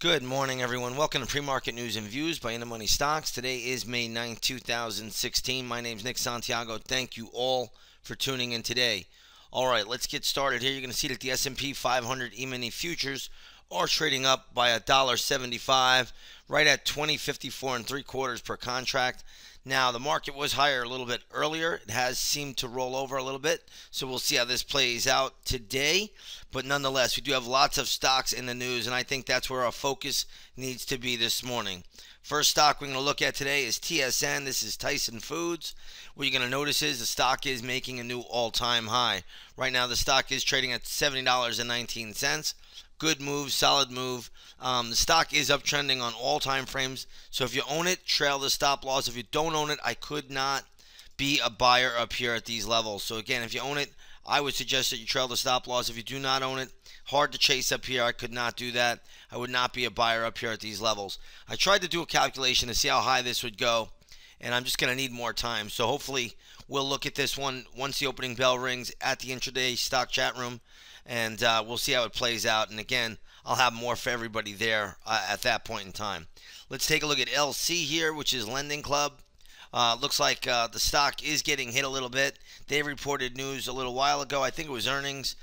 Good morning, everyone. Welcome to Pre-Market News and Views by InTheMoneyStocks. Today is May 9th, 2016. My name is Nick Santiago. Thank you all for tuning in today. All right, let's get started here. You're going to see that the S&P 500 E-mini futures are trading up by $1.75, right at $20.54 3/4 per contract. Now, the market was higher a little bit earlier. It has seemed to roll over a little bit, so we'll see how this plays out today. But nonetheless, we do have lots of stocks in the news, and I think that's where our focus needs to be this morning. First stock we're going to look at today is TSN. This is Tyson Foods. What you're going to notice is the stock is making a new all-time high. Right now, the stock is trading at $70.19. Good move, solid move. The stock is uptrending on all time frames. So if you own it, trail the stop loss. If you don't own it, I could not be a buyer up here at these levels. So again, if you own it, I would suggest that you trail the stop loss. If you do not own it, hard to chase up here. I could not do that. I would not be a buyer up here at these levels. I tried to do a calculation to see how high this would go, and I'm just going to need more time. So hopefully we'll look at this one once the opening bell rings at the intraday stock chat room, and we'll see how it plays out. And again, I'll have more for everybody there at that point in time. Let's take a look at LC here, which is Lending Club. Looks like the stock is getting hit a little bit. They reported news a little while ago. I think it was earnings.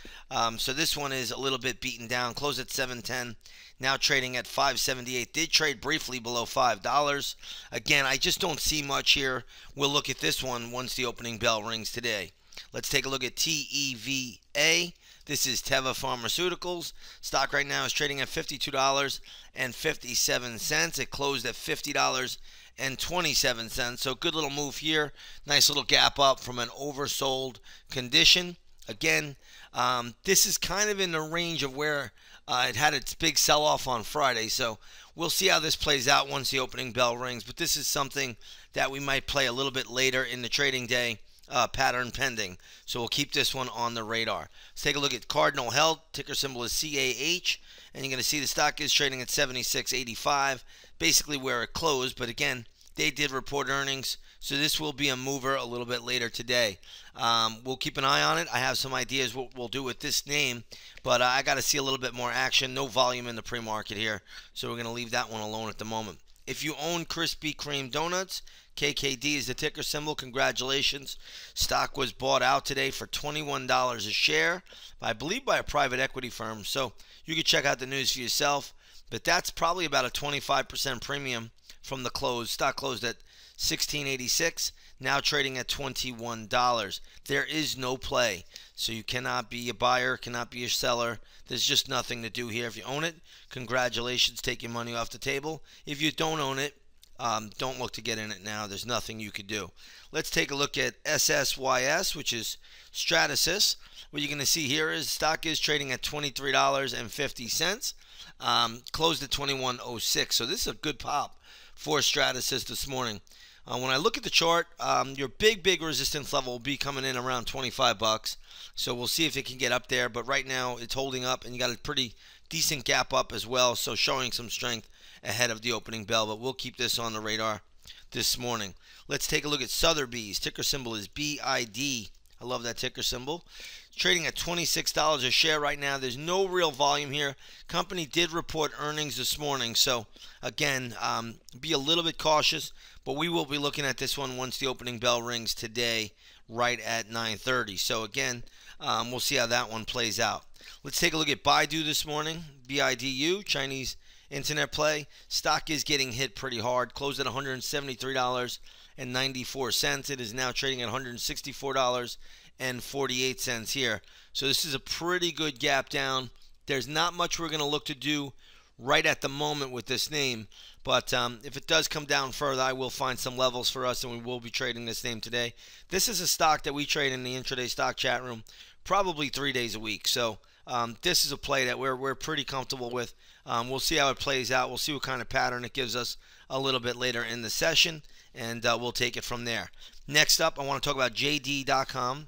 So this one is a little bit beaten down. Closed at $7.10. Now trading at $5.78. Did trade briefly below $5. Again, I just don't see much here. We'll look at this one once the opening bell rings today. Let's take a look at TEVA. This is TEVA Pharmaceuticals. Stock right now is trading at $52.57. It closed at $50.27. So good little move here. Nice little gap up from an oversold condition. Again, this is kind of in the range of where it had its big sell-off on Friday. So we'll see how this plays out once the opening bell rings. But this is something that we might play a little bit later in the trading day. Pattern pending. So we'll keep this one on the radar. Let's take a look at Cardinal Health. Ticker symbol is CAH. And you're going to see the stock is trading at $76.85. Basically where it closed. But again, they did report earnings. So this will be a mover a little bit later today. We'll keep an eye on it. I have some ideas what we'll do with this name. But I got to see a little bit more action. No volume in the pre-market here. So we're going to leave that one alone at the moment. If you own Krispy Kreme donuts, KKD is the ticker symbol. Congratulations. Stock was bought out today for $21 a share, I believe by a private equity firm. So you can check out the news for yourself. But that's probably about a 25% premium from the close. Stock closed at $16.86, now trading at $21. There is no play. So you cannot be a buyer, cannot be a seller. There's just nothing to do here. If you own it, congratulations. Take your money off the table. If you don't own it, don't look to get in it now. There's nothing you could do. Let's take a look at SSYS, which is Stratasys. What you're going to see here is stock is trading at $23.50. Closed at $21.06. So this is a good pop for Stratasys this morning. When I look at the chart, your big resistance level will be coming in around 25 bucks. So we'll see if it can get up there. But right now it's holding up, and you got a pretty decent gap up as well. So showing some strength ahead of the opening bell. But we'll keep this on the radar this morning. Let's take a look at Sotheby's. Ticker symbol is BID. I love that ticker symbol. It's trading at $26 a share right now. There's no real volume here. Company did report earnings this morning. So again, be a little bit cautious. But we will be looking at this one once the opening bell rings today, right at 9:30. So again, we'll see how that one plays out. Let's take a look at Baidu this morning. BIDU, Chinese internet play. Stock is getting hit pretty hard. Closed at $173.94. It is now trading at $164.48 here. So this is a pretty good gap down. There's not much we're going to look to do right at the moment with this name. But if it does come down further, I will find some levels for us, and we will be trading this name today. This is a stock that we trade in the intraday stock chat room probably 3 days a week. So this is a play that we're pretty comfortable with. We'll see how it plays out. We'll see what kind of pattern it gives us a little bit later in the session, and we'll take it from there. Next up, I want to talk about JD.com.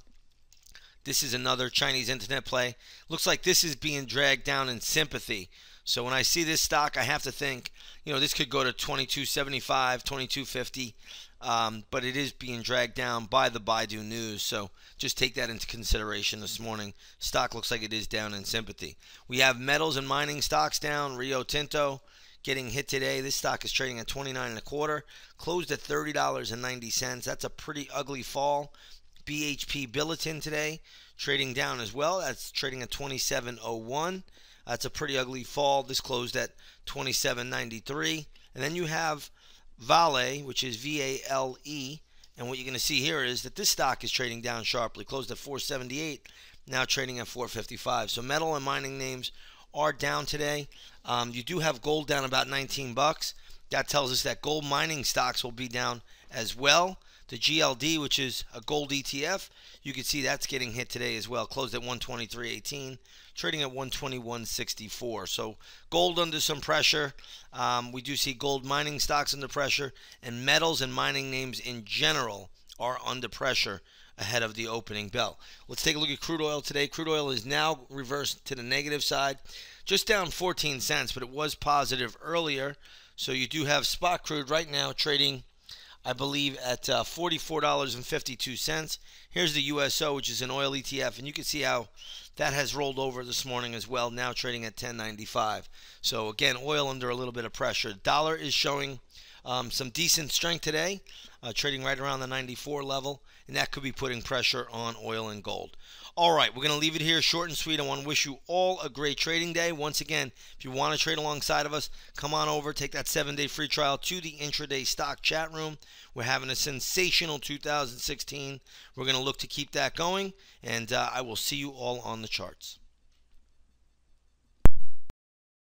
This is another Chinese internet play. Looks like this is being dragged down in sympathy. So when I see this stock, I have to think, this could go to $22.75, $22.50, but it is being dragged down by the Baidu news. So just take that into consideration this morning. Stock looks like it is down in sympathy. We have metals and mining stocks down. Rio Tinto getting hit today. This stock is trading at 29 and a quarter, closed at $30.90. That's a pretty ugly fall. BHP Billiton today trading down as well. That's trading at 27.01. That's a pretty ugly fall. This closed at 27.93. And then you have VALE, which is VALE. And what you're going to see here is that this stock is trading down sharply, closed at 478, now trading at 455. So metal and mining names are down today. You do have gold down about 19 bucks. That tells us that gold mining stocks will be down as well. The GLD, which is a gold ETF, you can see that's getting hit today as well. Closed at 123.18, trading at 121.64. So gold under some pressure. We do see gold mining stocks under pressure, and metals and mining names in general are under pressure ahead of the opening bell. Let's take a look at crude oil today. Crude oil is now reversed to the negative side, just down 14 cents, but it was positive earlier. So you do have spot crude right now trading, I believe, at $44.52. Here's the USO, which is an oil ETF, and you can see how that has rolled over this morning as well, now trading at $10.95. So again, oil under a little bit of pressure. Dollar is showing some decent strength today, trading right around the 94 level, and that could be putting pressure on oil and gold. All right, we're going to leave it here short and sweet. I want to wish you all a great trading day. Once again, if you want to trade alongside of us, come on over, take that 7-day free trial to the intraday stock chat room. We're having a sensational 2016. We're going to look to keep that going, and I will see you all on the charts.